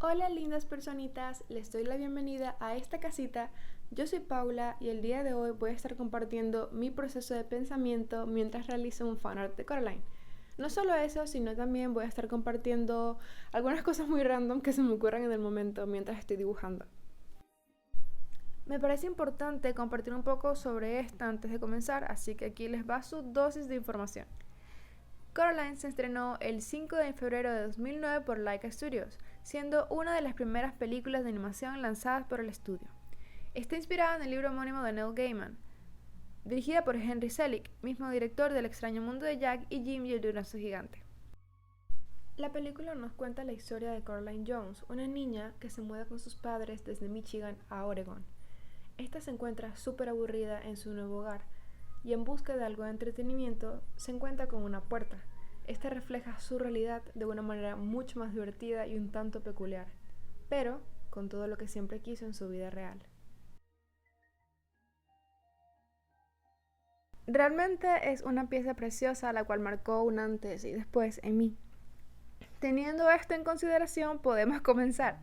Hola lindas personitas, les doy la bienvenida a esta casita. Yo soy Paula y el día de hoy voy a estar compartiendo mi proceso de pensamiento mientras realizo un fanart de Coraline. No solo eso, sino también voy a estar compartiendo algunas cosas muy random que se me ocurran en el momento mientras estoy dibujando. Me parece importante compartir un poco sobre esta antes de comenzar, así que aquí les va su dosis de información. Coraline se estrenó el 5 de febrero de 2009 por Laika Studios, siendo una de las primeras películas de animación lanzadas por el estudio. Está inspirada en el libro homónimo de Neil Gaiman, dirigida por Henry Selick, mismo director del extraño mundo de Jack y Jim y el durazno gigante. La película nos cuenta la historia de Coraline Jones, una niña que se muda con sus padres desde Michigan a Oregon. Esta se encuentra súper aburrida en su nuevo hogar, y en busca de algo de entretenimiento se encuentra con una puerta. Esta refleja su realidad de una manera mucho más divertida y un tanto peculiar, pero con todo lo que siempre quiso en su vida real. Realmente es una pieza preciosa la cual marcó un antes y después en mí. Teniendo esto en consideración, podemos comenzar.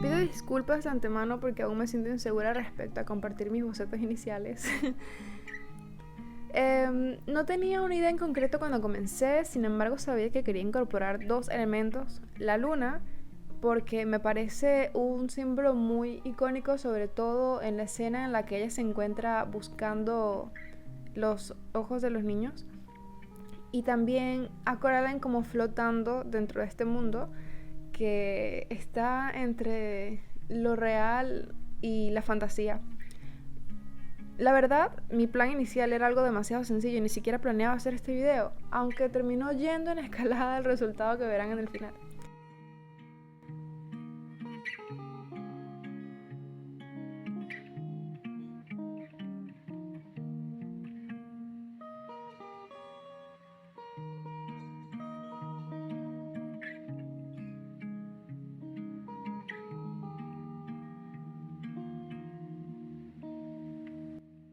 Pido disculpas de antemano porque aún me siento insegura respecto a compartir mis bocetos iniciales. No tenía una idea en concreto cuando comencé, sin embargo sabía que quería incorporar dos elementos. La luna, porque me parece un símbolo muy icónico, sobre todo en la escena en la que ella se encuentra buscando los ojos de los niños. Y también a Coraline como flotando dentro de este mundo que está entre lo real y la fantasía. La verdad, mi plan inicial era algo demasiado sencillo y ni siquiera planeaba hacer este video, aunque terminó yendo en escalada el resultado que verán en el final.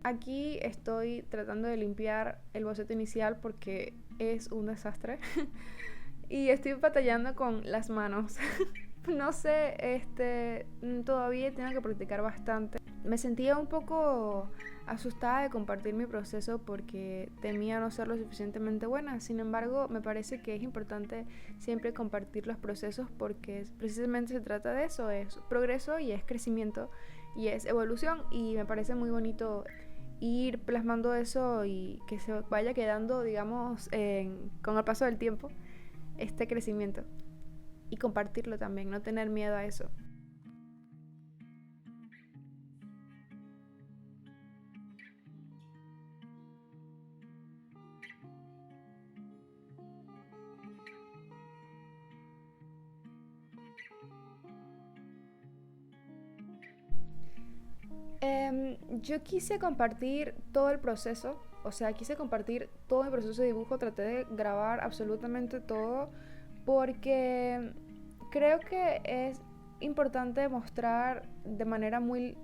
Aquí estoy tratando de limpiar el boceto inicial porque es un desastre y estoy batallando con las manos. No sé, todavía tengo que practicar bastante. Me sentía un poco asustada de compartir mi proceso porque temía no ser lo suficientemente buena. Sin embargo, me parece que es importante siempre compartir los procesos porque precisamente se trata de eso, es progreso y es crecimiento y es evolución, y me parece muy bonito ir plasmando eso y que se vaya quedando, digamos, con el paso del tiempo, este crecimiento, y compartirlo también, no tener miedo a eso. Yo quise compartir todo el proceso, o sea, quise compartir todo el proceso de dibujo, traté de grabar absolutamente todo porque creo que es importante mostrar de manera muy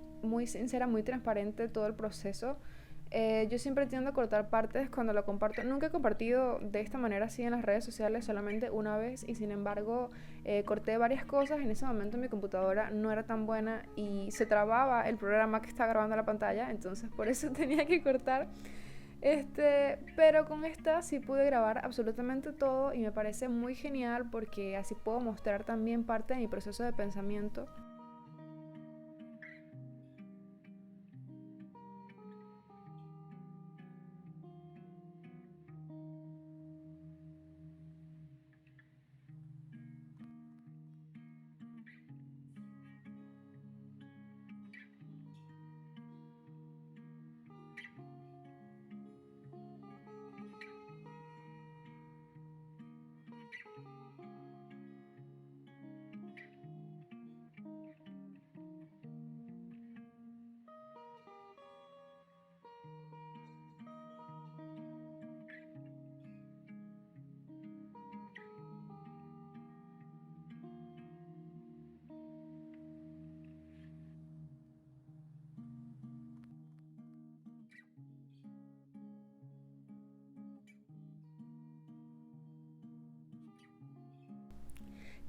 sincera, muy transparente todo el proceso. Yo siempre tiendo a cortar partes cuando lo comparto. Nunca he compartido de esta manera así en las redes sociales, solamente una vez, y sin embargo corté varias cosas. En ese momento mi computadora no era tan buena y se trababa el programa que está grabando la pantalla, entonces por eso tenía que cortar. Pero con esta sí pude grabar absolutamente todo y me parece muy genial porque así puedo mostrar también parte de mi proceso de pensamiento.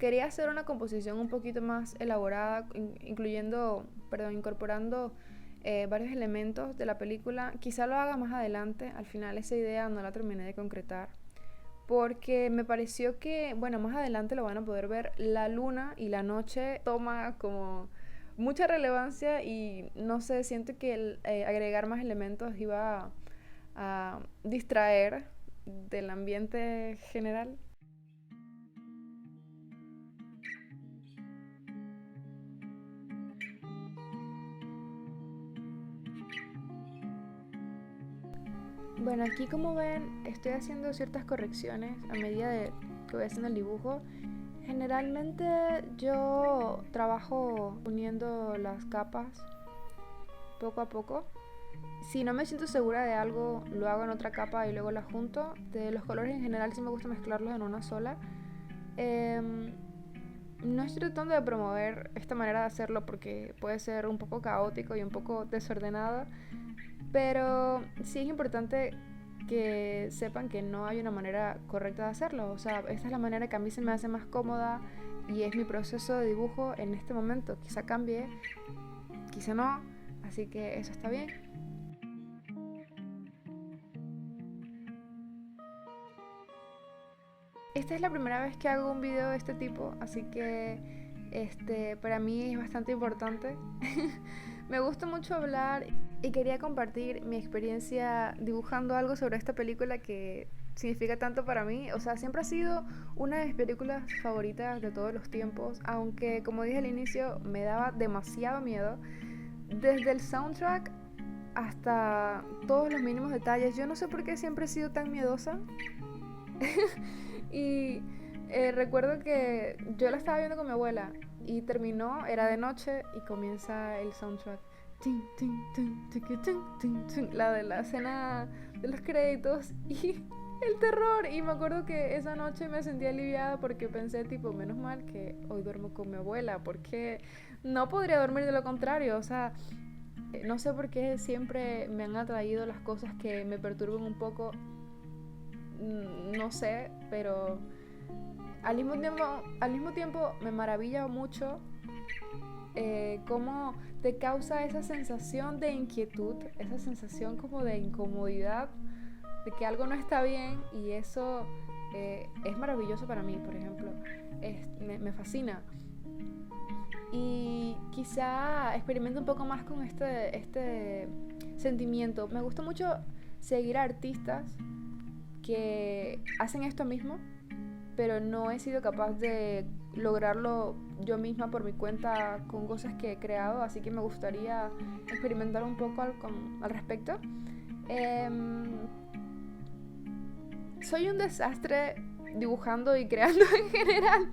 quería hacer una composición un poquito más elaborada, incorporando varios elementos de la película. Quizá lo haga más adelante, al final esa idea no la terminé de concretar, porque me pareció que, bueno, más adelante lo van a poder ver, la luna y la noche toma como mucha relevancia y no sé, siento que agregar más elementos iba a distraer del ambiente general. Bueno, aquí como ven, estoy haciendo ciertas correcciones a medida de que voy haciendo el dibujo. Generalmente yo trabajo uniendo las capas poco a poco. Si no me siento segura de algo, lo hago en otra capa y luego la junto. De los colores en general sí me gusta mezclarlos en una sola. No estoy tratando de promover esta manera de hacerlo porque puede ser un poco caótico y un poco desordenado, pero sí es importante que sepan que no hay una manera correcta de hacerlo. O sea, esta es la manera que a mí se me hace más cómoda y es mi proceso de dibujo en este momento. Quizá cambie, quizá no, así que eso está bien. Esta es la primera vez que hago un video de este tipo, así que para mí es bastante importante. Me gusta mucho hablar y quería compartir mi experiencia dibujando algo sobre esta película que significa tanto para mí. O sea, siempre ha sido una de mis películas favoritas de todos los tiempos, aunque como dije al inicio me daba demasiado miedo. Desde el soundtrack hasta todos los mínimos detalles. Yo no sé por qué siempre he sido tan miedosa. Y recuerdo que yo la estaba viendo con mi abuela y terminó, era de noche y comienza el soundtrack. La de la escena de los créditos y el terror. Y me acuerdo que esa noche me sentí aliviada porque pensé tipo, menos mal que hoy duermo con mi abuela, porque no podría dormir de lo contrario. O sea, no sé por qué siempre me han atraído las cosas que me perturban un poco. No sé, pero al mismo tiempo me maravilla mucho cómo te causa esa sensación de inquietud, esa sensación como de incomodidad, de que algo no está bien, y eso es maravilloso para mí, por ejemplo. Me fascina. Y quizá experimento un poco más con este sentimiento. Me gusta mucho seguir a artistas que hacen esto mismo, pero no he sido capaz de lograrlo yo misma por mi cuenta con cosas que he creado, así que me gustaría experimentar un poco al respecto. Soy un desastre dibujando y creando en general.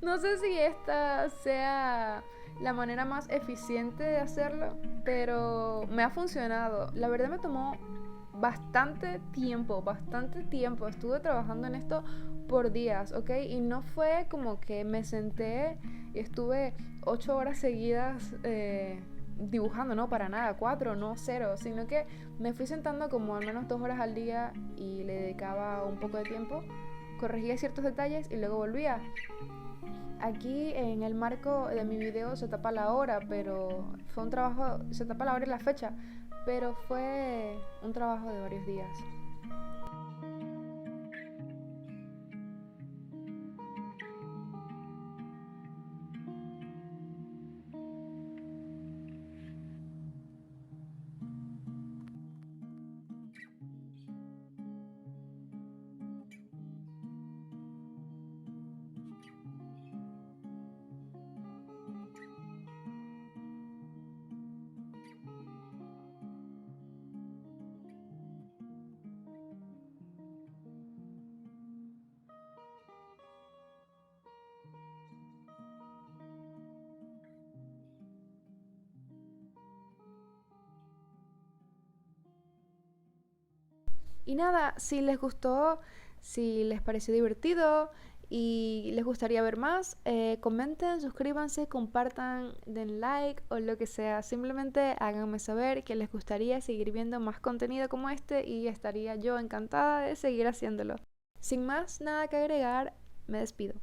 No sé si esta sea la manera más eficiente de hacerlo, pero me ha funcionado. La verdad me tomó bastante tiempo. Estuve trabajando en esto por días, ¿ok? Y no fue como que me senté y estuve 8 horas seguidas dibujando, no, para nada, 4, no, 0, sino que me fui sentando como al menos 2 horas al día y le dedicaba un poco de tiempo, corregía ciertos detalles y luego volvía. Aquí en el marco de mi video se tapa la hora, pero fue un trabajo, se tapa la hora y la fecha, pero fue un trabajo de varios días. Y nada, si les gustó, si les pareció divertido y les gustaría ver más, comenten, suscríbanse, compartan, den like o lo que sea. Simplemente háganme saber que les gustaría seguir viendo más contenido como este y estaría yo encantada de seguir haciéndolo. Sin más nada que agregar, me despido.